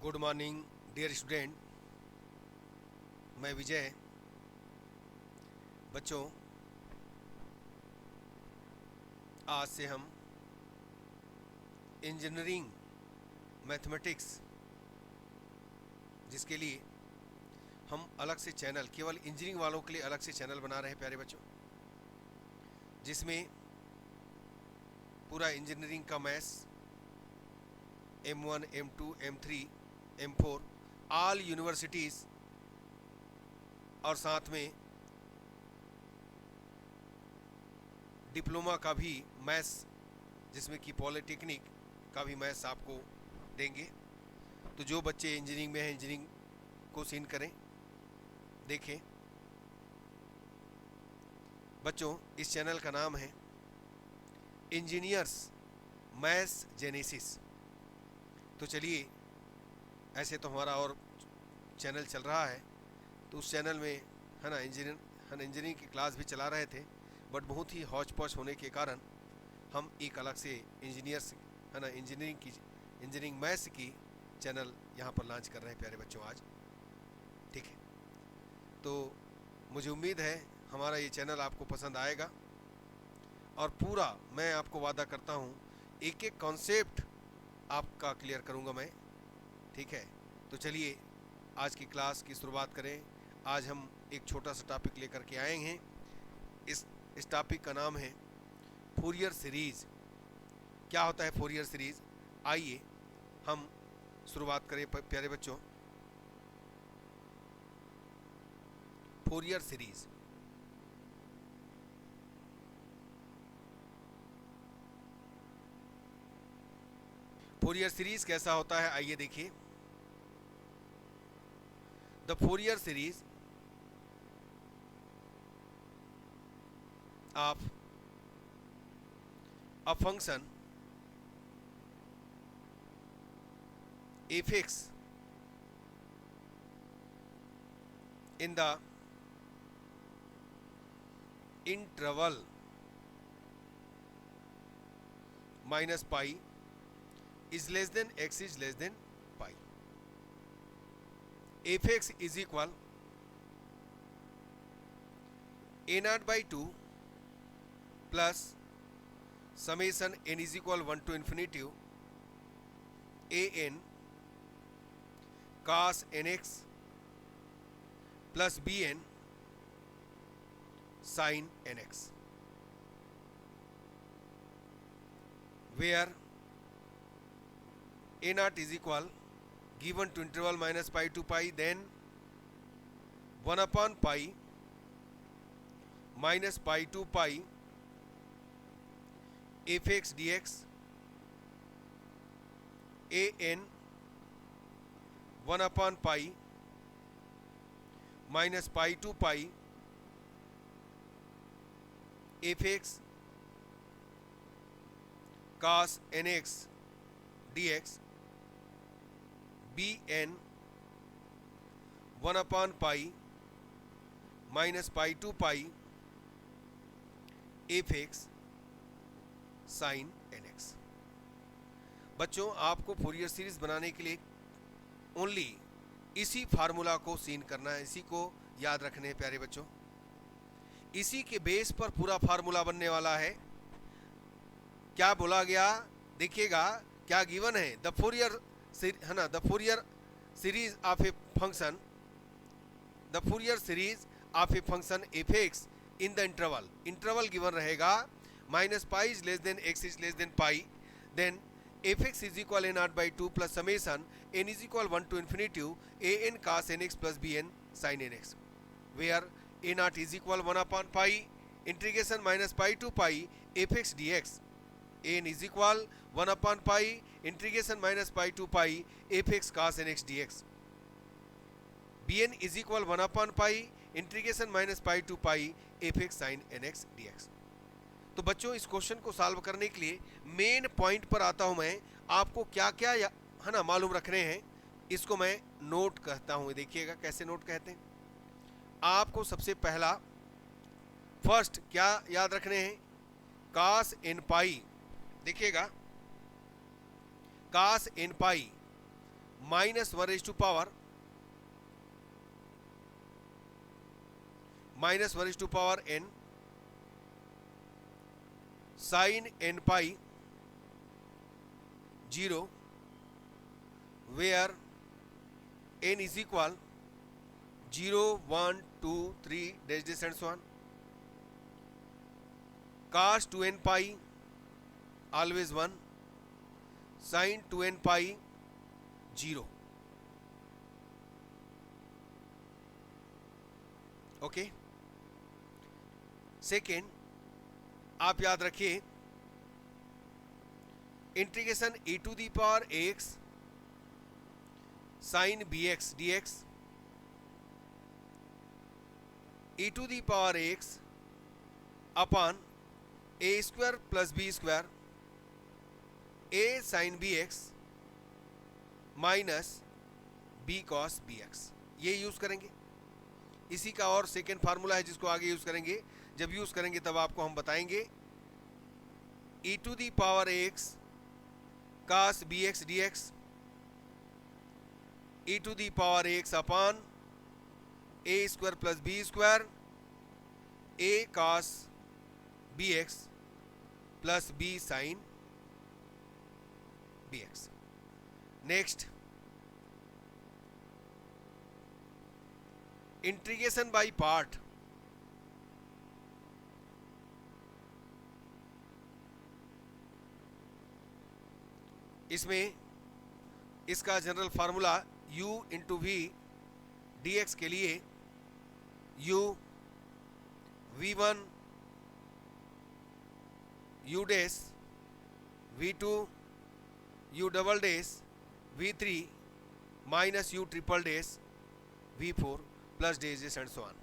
Good morning dear student. मैं विजय। बच्चों, आज से हम इंजीनियरिंग मैथमेटिक्स, जिसके लिए हम अलग से चैनल, केवल इंजीनियरिंग वालों के लिए अलग से चैनल बना रहे हैं प्यारे बच्चों, जिसमें पूरा इंजीनियरिंग का maths M1 M2 M3 M4 all universities और साथ में डिप्लोमा का भी मैथ्स, जिसमें कि पॉलिटेक्निक का भी मैथ्स आपको देंगे। तो जो बच्चे इंजीनियरिंग में हैं, इंजीनियरिंग को सीन करें, देखें। बच्चों, इस चैनल का नाम है इंजीनियर्स मैथ्स जेनेसिस। तो चलिए, ऐसे तो हमारा और चैनल चल रहा है, तो उस चैनल में है ना इंजीनियरिंग की क्लास भी चला रहे थे, बट बहुत ही हौच पौच होने के कारण हम एक अलग से इंजीनियर्स है ना इंजीनियरिंग मैथ्स की चैनल यहाँ पर लॉन्च कर रहे हैं प्यारे बच्चों आज। ठीक है, तो मुझे उम्मीद है हमारा ये चैनल आपको पसंद आएगा और पूरा मैं आपको वादा करता हूँ एक एक कॉन्सेप्ट आपका क्लियर करूँगा मैं। ठीक है, तो चलिए आज की क्लास की शुरुआत करें। आज हम एक छोटा सा टॉपिक लेकर के आए हैं। इस टॉपिक का नाम है फूरियर सीरीज़। क्या होता है फूरियर सीरीज़? आइए हम शुरुआत करें प्यारे बच्चों। फूरियर सीरीज़, फूरियर सीरीज़ कैसा होता है, आइए देखिए। The Fourier series of a function fx in the interval minus pi is less than x is less than pi. Fx is equal a0 by 2 plus summation n is equal 1 to infinity an cos nx plus bn sin nx, where a0 is equal, given to interval minus pi to pi, then 1 upon pi minus pi to pi fx dx an 1 upon pi minus pi to pi fx cos nx dx bn 1 upon pi minus pi to pi fx sine nx। बच्चों, आपको Fourier series बनाने के लिए only इसी formula को scene करना है, इसी को याद रखने हैं प्यारे बच्चों। इसी के बेस पर पूरा फार्मूला बनने वाला है। क्या बोला गया देखिएगा, क्या गिवन है, द फूरियर है ना, the Fourier series of a function, the Fourier series of a function f x in the interval given रहेगा minus pi is less than x is less than pi, then fx is equal a0 by 2 plus summation n is equal 1 to infinity an cos nx plus bn sin nx, where a0 is equal 1 upon pi integration minus pi to pi fx dx, an is equal 1 upon pi integration minus pi to pi fx cos nx dx, bn is equal 1 upon pi integration minus pi to pi fx sin nx dx। तो बच्चों, इस question को solve करने के लिए main point पर आता हूं मैं। आपको क्या क्या है ना मालूम रखने हैं, इसको मैं नोट कहता हूं। देखिएगा कैसे नोट कहते हैं। आपको सबसे पहला फर्स्ट क्या याद रखने हैं, कास एन पाई। देखिएगा, cos N pi minus 1 n sine n pi 0 where n is equal 0 1 2 3 dash dash and so on. Cos 2n pi always 1, sin 2n pi 0. Okay. Second, आप याद रखिए integration e to the power ax sine bx dx e to the power ax upon a square plus b square a sine bx minus b cos bx, ये use करेंगे. इसी का और second formula है जिसको आगे यूज करेंगे. जब यूज करेंगे तब आपको हम बताएंगे. e to the power ax cos bx dx e to the power ax upon a square plus b square a cos bx plus b sine bx. Next, integration by part. इसमें इसका general formula u into v d x के लिए u v1 u dash v2 u double dash v3 minus u triple dash v4 plus days and so on,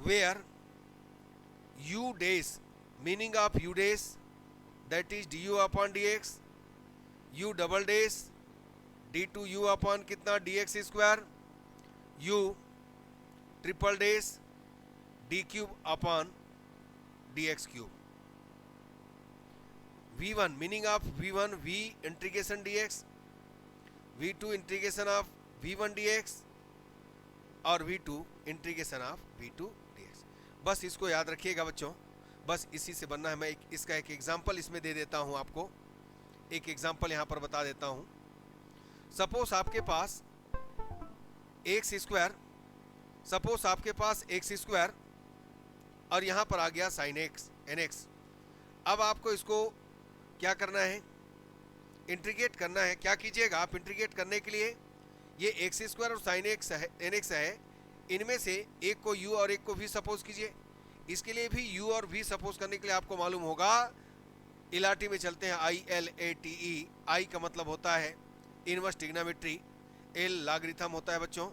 where u dash meaning of u dash that is du upon dx, u double dash d2u upon कितना dx square, u triple dash d cube upon dx cube. v1 meaning of v1 v integration dx, v2 integration of v1 dx और v2 integration of v2 dx. बस इसको याद रखिएगा बच्चों, बस इसी से बनना है. मैं इसका एक एग्जांपल इसमें दे देता हूं आपको. एक एग्जांपल यहां पर बता देता हूं. सपोज आपके पास एक्स स्क्वायर, सपोज आपके पास एक्स स्क्वायर और यहां पर आ गया साइन एक्स एन एक्स. अब आपको इसको क्या करना है, इंटीग्रेट करना है. क्या कीजिएगा आप इंटीग्रेट करने के लिए, ये एक्स स्क्वायर और साइन एक्स है एन एक्स है, इनमें से एक को u और एक को v सपोज कीजिए. इसके लिए भी u और v सपोज करने के लिए आपको मालूम होगा, इलाटी में चलते हैं ILATE. I का मतलब होता है इनवर्स ट्रिग्नोमेट्री, L लॉगरिथम होता है बच्चों,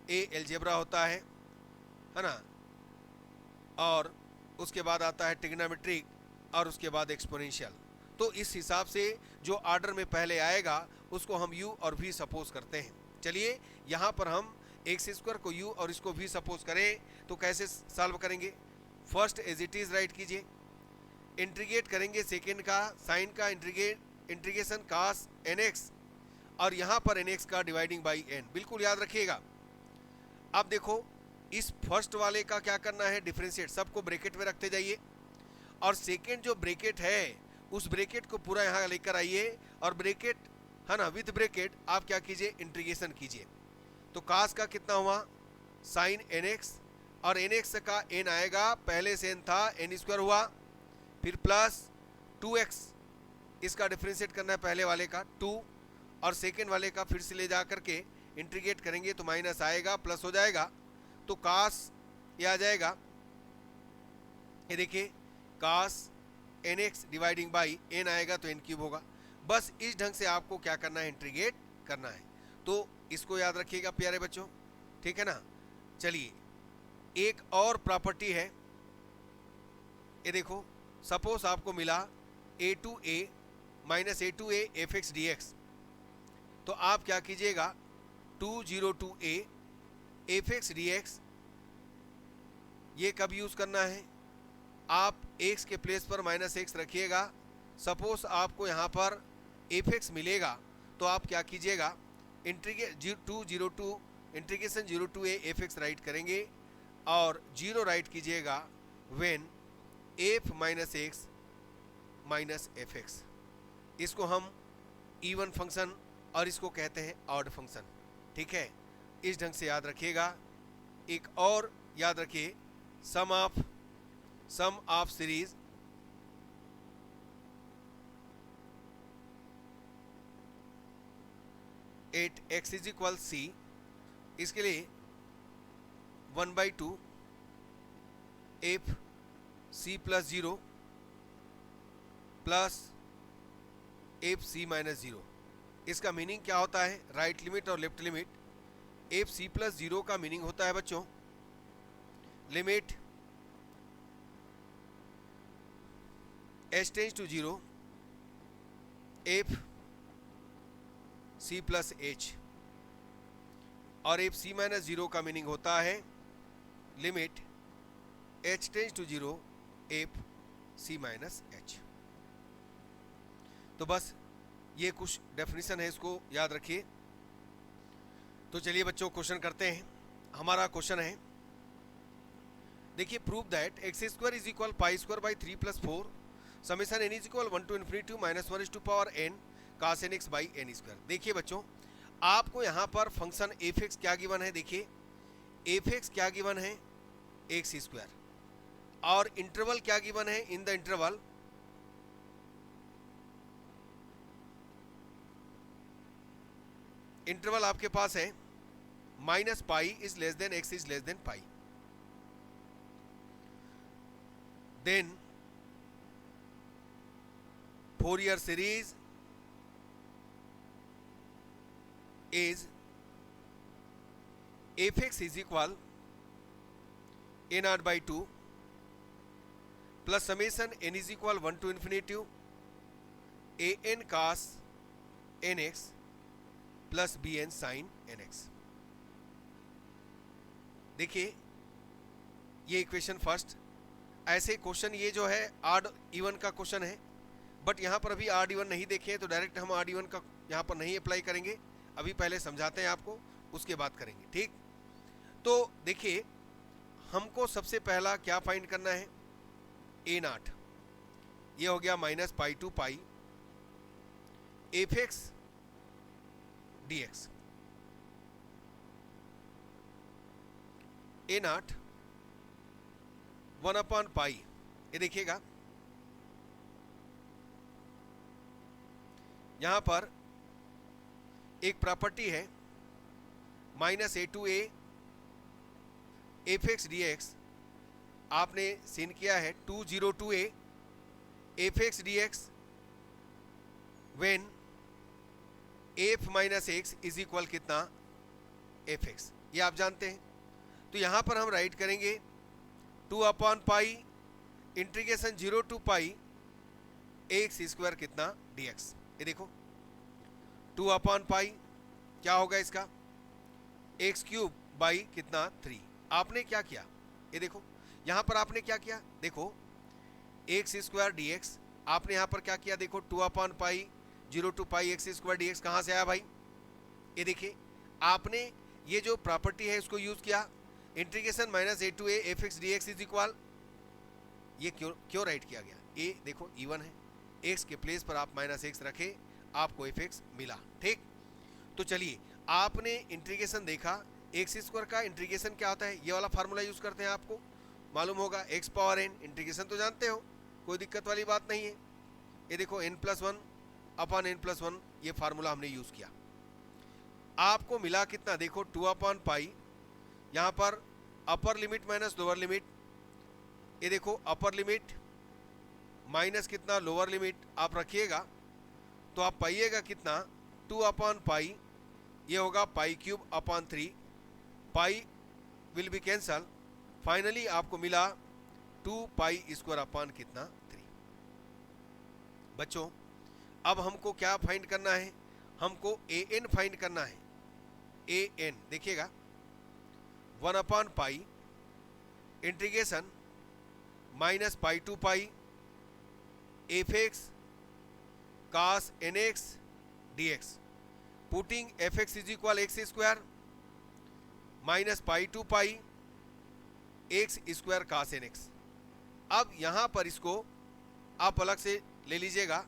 A अलजेब्रा होता है ना, और उसके बाद आता है ट्रिग्नोमेट्रिक और उसके बाद एक्सपोनेंशियल. तो इस हिसाब से जो ऑर्डर में पहले आएगा उसको हम u और v सपोज करते हैं. चलिए यहाँ पर हम एक्स स्क्वायर को u और इसको v सपोज करें तो कैसे सॉल्व करेंगे. First as it is write कीजिए, इंटीग्रेट करेंगे सेकेंड का साइन का इंटीग्रेशन cos nx और यहाँ पर nx का डिवाइडिंग बाई n. बिल्कुल याद रखिएगा. अब देखो इस फर्स्ट वाले का क्या करना है, डिफरेंशिएट, सबको ब्रैकेट में रखते जाइए और सेकेंड जो ब्रैकेट है उस ब्रैकेट को पूरा यहाँ लेकर आइए और ब्रैकेट है ना, विथ ब्रैकेट आप क्या कीजिए, इंटीग्रेशन कीजिए. तो cos का कितना हुआ, साइन nx और nx का n आएगा, पहले से n था, n स्क्वायर हुआ, फिर प्लस 2x, इसका डिफरेंशिएट करना है पहले वाले का 2 और सेकेंड वाले का फिर से ले जा करके इंटीग्रेट करेंगे तो माइनस आएगा, प्लस हो जाएगा. तो cos ये आ जाएगा, ये देखिए cos nx dividing by n आएगा तो n क्यूब होगा. बस इस ढंग से आपको क्या करना है, इंटीग्रेट करना है. तो इसको याद रखिएगा प्यारे बच्चों, ठीक है ना. चलिए एक और प्रॉपर्टी है, ये देखो सपोज आपको मिला a2a minus a2a fx dx. तो आप क्या कीजिएगा, 202a fx dx, ये कब यूज करना है, आप x के प्लेस पर माइनस एक्स रखिएगा. सपोज आपको यहाँ पर fx मिलेगा तो तो आप क्या कीजिएगा, integration 0 to a f(x) right करेंगे और 0 राइट कीजिएगा when f minus x minus F x. इसको हम इवन फंक्शन और इसको कहते हैं ऑड फंक्शन। ठीक है, इस ढंग से याद रखिएगा। एक और याद रखिए, sum of series at x is equal C, इसके लिए 1/2 एफ सी प्लस 0 प्लस एफ सी माइनस 0। इसका मीनिंग क्या होता है, राइट लिमिट और left limit. F C plus 0 का मीनिंग होता है बच्चों, limit H tends to 0 F C plus H, और एफ सी माइनस 0 का मीनिंग होता है limit H tends to 0 F C minus H. तो बस ये कुछ डेफिनेशन है, इसको याद रखिए। तो चलिए बच्चों क्वेश्चन करते हैं। हमारा क्वेश्चन है, देखिए, prove that x square is equal pi square by 3 plus 4 summation n is equal 1 to infinity minus 1 to power n cos nx by n square. देखिए बच्चों, आपको यहाँ पर फंक्शन एफ एक्स क्या गिवन है, देखिए एफ एक्स क्या given है, एक्स स्क्वायर, और इंटरवल क्या गिवन है, इन द इंटरवल आपके पास है minus pi is less than x is less than pi. Then Fourier series is f(x) is equal a0 by 2 plus summation n is equal 1 to infinity an cos nx plus bn sin nx। देखिए ये equation first. ऐसे question ये जो है आड even का question है, but यहाँ पर अभी आड इवन नहीं देखे हैं तो डायरेक्ट हम आड इवन का यहाँ पर नहीं अप्लाई करेंगे। अभी पहले समझाते हैं आपको, उसके बाद करेंगे। ठीक, तो देखिए हमको सबसे पहला क्या फाइंड करना है, a0, ये हो गया minus pi to pi F x D x. a0 1/पाई, ये देखिएगा यहां पर एक प्रॉपर्टी है minus a to a f x D x, आपने सीन किया है 2 to a f x D x when f minus x is equal कितना, एफ एक्स, ये आप जानते हैं। तो यहाँ पर हम राइट करेंगे 2/पाई integration 0 to pi x square कितना डी एक्स। ये देखो 2/पाई क्या होगा इसका, एक्स क्यूब बाई कितना 3। आपने क्या किया, ये देखो यहाँ पर आपने क्या किया, देखो एक्स स्क्वायर डी एक्स, आपने यहाँ पर क्या किया, देखो 2/पाई 0 to pi x square D x कहाँ से आया भाई, ये देखिए आपने ये जो प्रॉपर्टी है इसको यूज किया। Integration minus a to a f x D x is equal, ये क्यों राइट किया गया, ए देखो इवन है, एक्स के प्लेस पर आप माइनस एक्स रखे, आपको एफ एक्स मिला। ठीक, तो चलिए आपने इंटीग्रेशन देखा, एक्स स्क्वायर का इंटीग्रेशन क्या होता है, ये वाला फार्मूला यूज करते हैं, आपको मालूम होगा, एक्स पावर एन, इंटीग्रेशन तो जानते हो, कोई दिक्कत वाली बात नहीं है। ये देखो n+1/n+1, ये फार्मूला हमने यूज किया, आपको मिला कितना, देखो 2/पाई, यहाँ पर upper limit minus lower limit, ये देखो अपर लिमिट माइनस कितना लोअर लिमिट आप रखिएगा, तो आप पाइएगा कितना 2/पाई, ये होगा पाई cube upon 3, pi will be cancel, finally आपको मिला 2 पाई स्क्वायर अपॉन कितना 3। बच्चों अब हमको क्या फाइंड करना है, हमको ए एन फाइंड करना है। ए एन देखिएगा 1/पाई integration minus pi to pi F X cos N X D X, putting F x is equal x square minus pi to pi x square cos N X. अब यहां पर इसको आप अलग से ले लीजिएगा।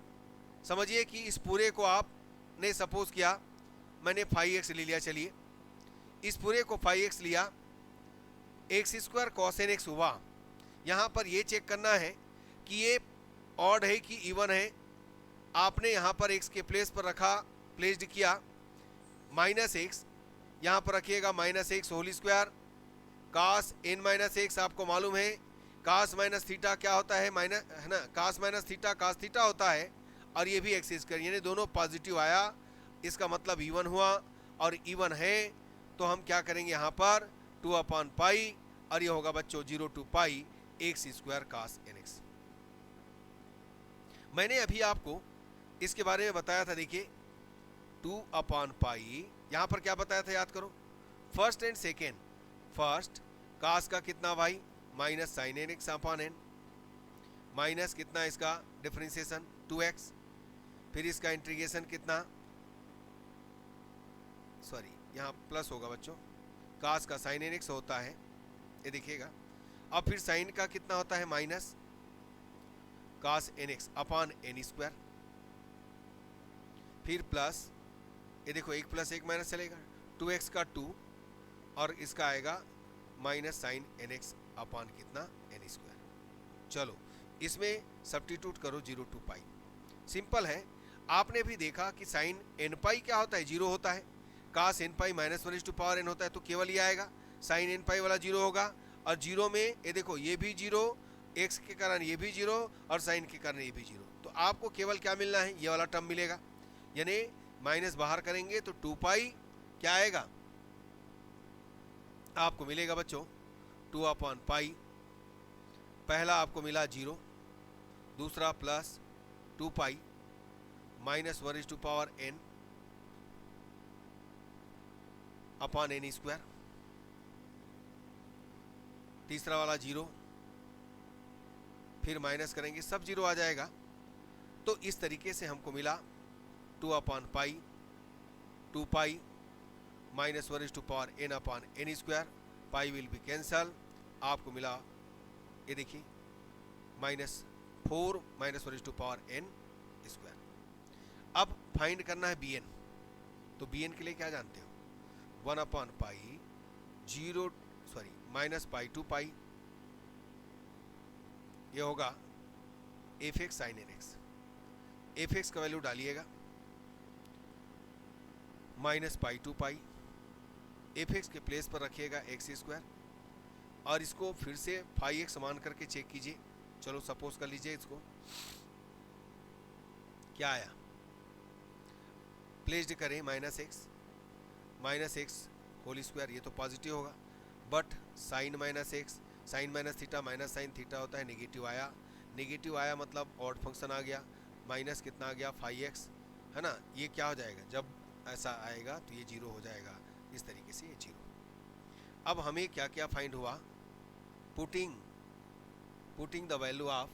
समझिए कि इस पूरे को आपने सपोज किया मैंने फाई एक्स ले लिया, चलिए इस पूरे को फाई एक्स लिया, x square cos n x हुआ। यहाँ पर ये चेक करना है कि ये ऑड है कि इवन है। आपने यहाँ पर एक्स के प्लेस पर रखा, प्लेस्ड किया माइनस एक्स, यहाँ पर रखिएगा minus x whole square cos N minus x. आपको मालूम है कास माइनस थीटा क्या होता है, माइनस है ना, कास माइनस थीटा कास थीटा होता है। और ये भी एक्स स्क्वायर, यानी दोनों पॉजिटिव आया, इसका मतलब इवन हुआ। और इवन है तो हम क्या करेंगे यहाँ पर 2/पाई, और ये होगा बच्चों 0 to pi x square cos N x. मैंने अभी आपको इसके बारे में बताया था, देखिए 2/पाई, यहाँ पर क्या बताया था याद करो, first and second. First cos का कितना भाई minus sine n x upon n, minus कितना इसका डिफरेंशिएशन 2x, फिर इसका इंटीग्रेशन कितना, सॉरी यहाँ प्लस होगा बच्चों, कास का साइन एन एक्स होता है, ये देखिएगा। अब फिर साइन का कितना होता है minus cos N x upon n square, फिर प्लस, ये देखो एक प्लस एक माइनस चलेगा, 2x का 2, और इसका आएगा minus sine n x upon कितना एन स्क्वायर। चलो इसमें सब्स्टिट्यूट करो 0 to पाई, सिंपल है। आपने भी देखा कि साइन एन पाई क्या होता है, 0 होता है, cos N pi minus 1 to power N होता है, तो केवल ये आएगा साइन एन पाई वाला 0 होगा। और 0 में ये देखो ये भी 0, एक्स के कारण ये भी 0, और साइन के कारण ये भी 0, तो आपको केवल क्या मिलना है, ये वाला टर्म मिलेगा। यानी माइनस बाहर करेंगे तो 2 पाई क्या आएगा, आपको मिलेगा बच्चों 2/पाई। पहला आपको मिला 0, दूसरा plus 2 pi minus 1 to power n upon n square, तीसरा वाला 0, फिर माइनस करेंगे सब 0 आ जाएगा। तो इस तरीके से हमको मिला 2/पाई 2 pi minus 1 to power n upon n square, pi will be cancel, आपको मिला ये देखिए -4 minus 1 to power n square. अब फाइंड करना है bn, तो bn के लिए क्या जानते हो, 1/पाई 0 सॉरी माइनस पाई 2 पाई, ये होगा f x sine n x. F x का वैल्यू डालिएगा minus pi 2 pi, F x के प्लेस पर रखिएगा एक्स स्क्वायर, और इसको फिर से फाई एक्स मान करके चेक कीजिए। चलो सपोज कर लीजिए इसको, क्या आया, प्लेस्ड करें माइनस एक्स होल स्क्वायर, ये तो पॉजिटिव होगा, but sine minus x, sine minus theta minus sine theta होता है, नेगेटिव आया, नेगेटिव आया मतलब ऑड फंक्शन आ गया, माइनस कितना आ गया 5x, है ना। ये क्या हो जाएगा, जब ऐसा आएगा तो ये 0 हो जाएगा, इस तरीके से ये 0। अब हमें क्या क्या फाइंड हुआ, putting the value of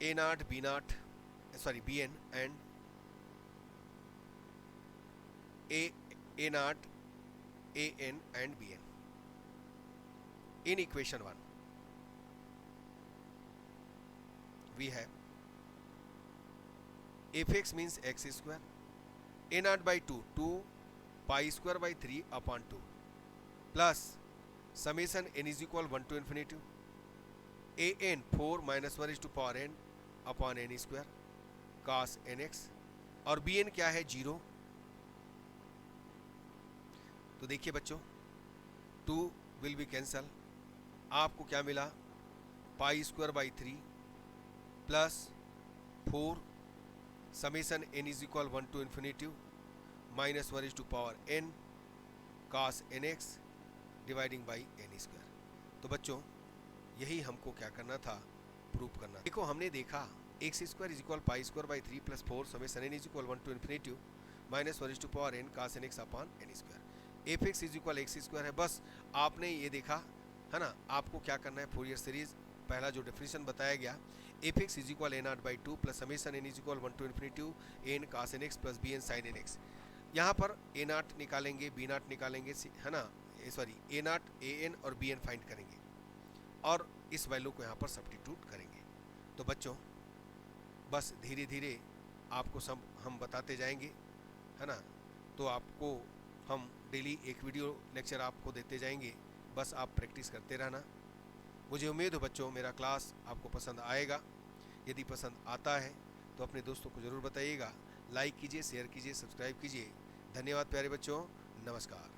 A0 B0 sorry Bn and A0 An and Bn in equation 1 we have fx means x square, A0 by 2 pi square by 3/2 plus summation n is equal 1 to infinity an 4 minus 1 is to power n upon n square cos N x, और b n क्या है 0। तो देखिए बच्चों 2 will be cancel, आपको क्या मिला pi square by 3 plus 4 summation n is equal 1 to infinity minus 1 is to power n cos N x dividing by n square. तो बच्चों यही हमको क्या करना था, प्रूफ करना। देखो हमने देखा x square is equal pi square by 3 + 4 summation n is equal 1 to infinity minus 1 is to power n cos N x upon n square. F x is equal x square है। बस आपने ये देखा है ना, आपको क्या करना है, फोरियर सीरीज पहला जो डेफिनेशन बताया गया, f x is equal n r by two plus summation n is equal 1 to infinity n cos N x plus b n sine n x. यहाँ पर ए नाट निकालेंगे, बी नाट निकालेंगे, है ना, sorry A naught, A N और b N find करेंगे और इस वैल्यू को यहाँ पर सब्स्टिट्यूट करेंगे। तो बच्चों बस धीरे धीरे आपको सब हम बताते जाएंगे, है ना। तो आपको हम डेली एक वीडियो लेक्चर आपको देते जाएंगे, बस आप प्रैक्टिस करते रहना। मुझे उम्मीद हो बच्चों मेरा क्लास आपको पसंद आएगा। यदि पसंद आता है तो अपने दोस्तों को ज़रूर बताइएगा, लाइक कीजिए, शेयर कीजिए, सब्सक्राइब कीजिए। धन्यवाद प्यारे बच्चों, नमस्कार।